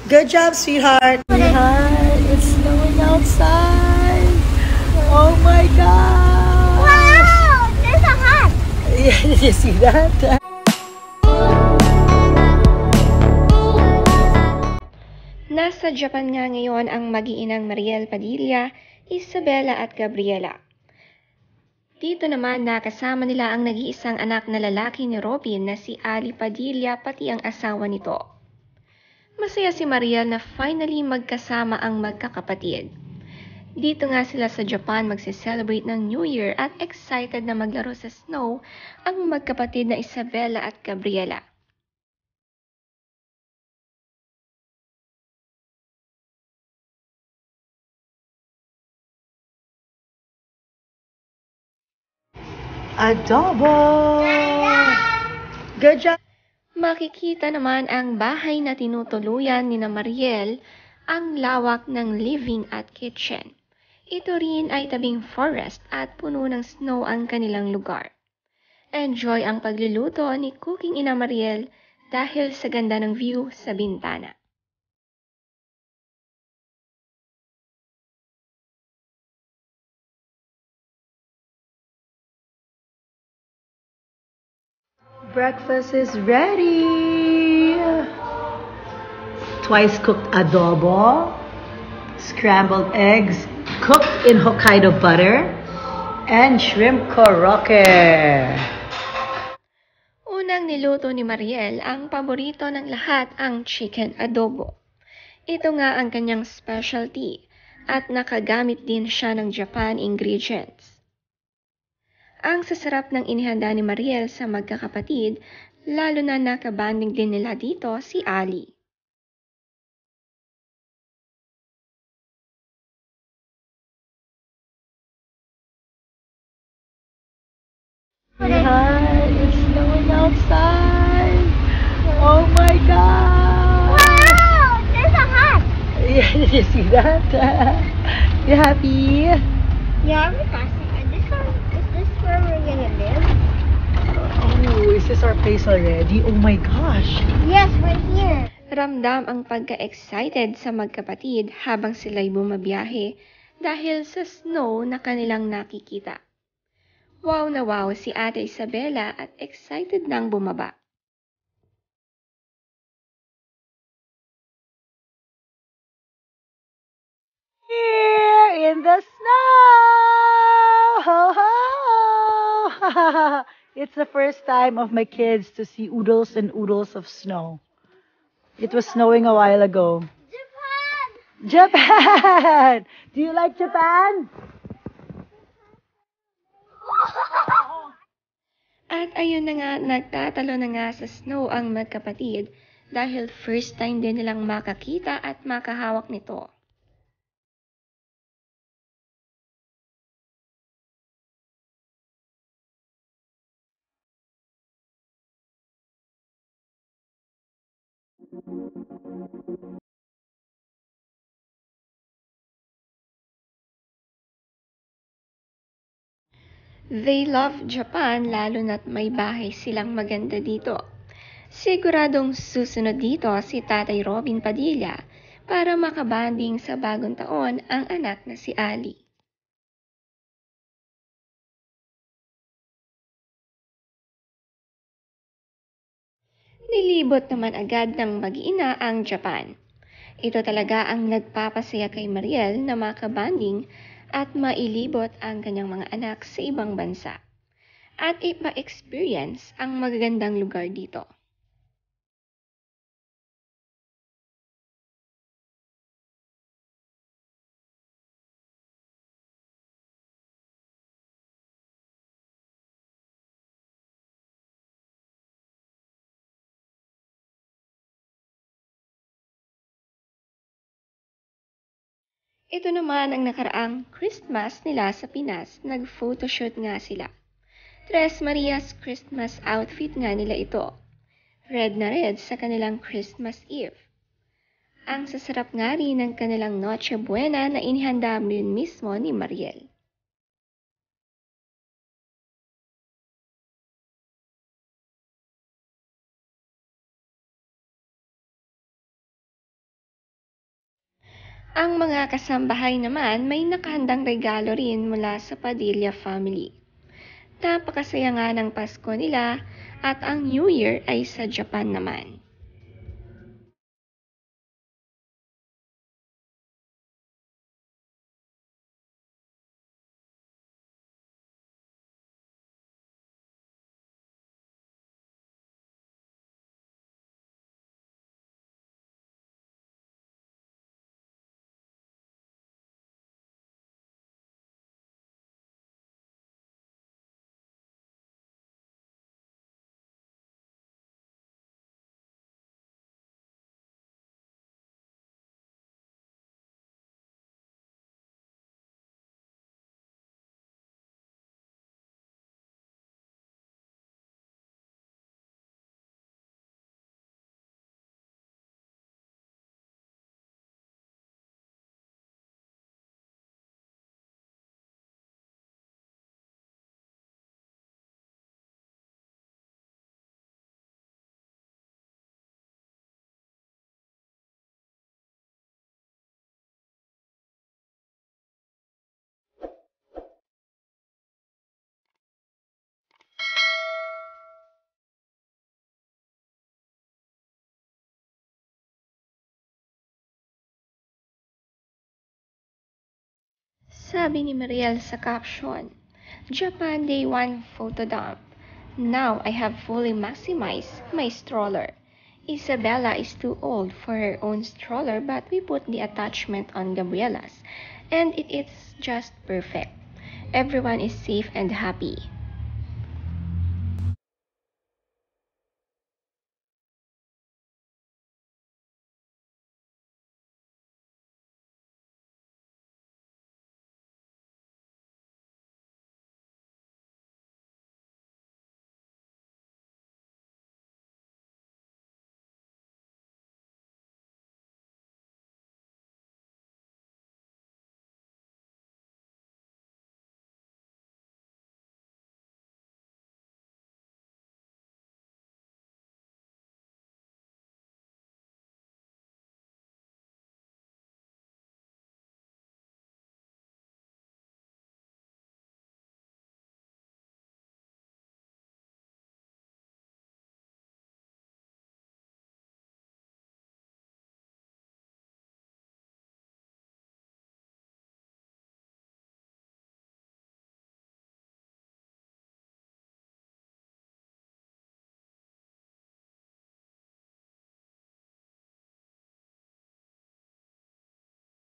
Good job, sweetheart. Sweetheart, it's snowing outside. Oh my gosh. Wow! There's a hat. Yeah, did you see that? Nasa Japan nga ngayon ang mag-iinang Mariel Padilla, Isabela at Gabriela. Dito naman nakasama nila ang nag-iisang anak na lalaki ni Robin na si Ali Padilla pati ang asawa nito. Masaya si Mariel na finally magkasama ang magkakapatid. Dito nga sila sa Japan magse-celebrate ng New Year at excited na maglaro sa snow ang magkapatid na Isabela at Gabriela. Adobo! Good job! Makikita naman ang bahay na tinutuluyan ni na Mariel, ang lawak ng living at kitchen. Ito rin ay tabing forest at puno ng snow ang kanilang lugar. Enjoy ang pagluluto ni Cooking Ina Mariel dahil sa ganda ng view sa bintana. Breakfast is ready! Twice cooked adobo, scrambled eggs cooked in Hokkaido butter, and shrimp korokke. Unang niluto ni Mariel ang paborito ng lahat, ang chicken adobo. Ito nga ang kanyang specialty at nakagamit din siya ng Japan ingredients. Ang sasarap ng inihanda ni Mariel sa magkakapatid, lalo na nakabanding din nila dito si Ali. Sweetheart, it's snowing outside. Oh my gosh! Wow! There's a hat. Yeah, did you see that? You happy? Yeah, I'm excited. Is this where we're gonna live? Oh, is this our place already? Oh my gosh! Yes, we're here. Ramdam ang pagka-excited sa magkapatid habang sila'y bumabiyahe dahil sa snow na kanilang nakikita. Wow na wow si Ate Isabela at excited nang bumaba. Here in the snow! Ho, ho! It's the first time of my kids to see oodles and oodles of snow. It was snowing a while ago. Japan! Japan! Do you like Japan? At ayun na nga, nagtatalo na nga sa snow ang magkapatid dahil first time din nilang makakita at makahawak nito. They love Japan lalo na't may bahay silang maganda dito. Siguradong susunod dito si Tatay Robin Padilla para makabanding sa bagong taon ang anak na si Ali. Nilibot naman agad ng mag-ina ang Japan. Ito talaga ang nagpapasaya kay Mariel na makabanding at mailibot ang kanyang mga anak sa ibang bansa at ipa-experience ang magagandang lugar dito. Ito naman ang nakaraang Christmas nila sa Pinas, nag-photoshoot nga sila. Tres Marias Christmas outfit nga nila ito. Red na red sa kanilang Christmas Eve. Ang sasarap nga rin ng kanilang Noche Buena na inihanda rin mismo ni Mariel. Ang mga kasambahay naman may nakahandang regalo rin mula sa Padilla family. Napakasaya nga ng Pasko nila at ang New Year ay sa Japan naman. Sabi ni Mariel sa caption, Japan Day 1 photo dump. Now I have fully maximized my stroller. Isabella is too old for her own stroller, but we put the attachment on Gabriella's, and it is just perfect. Everyone is safe and happy.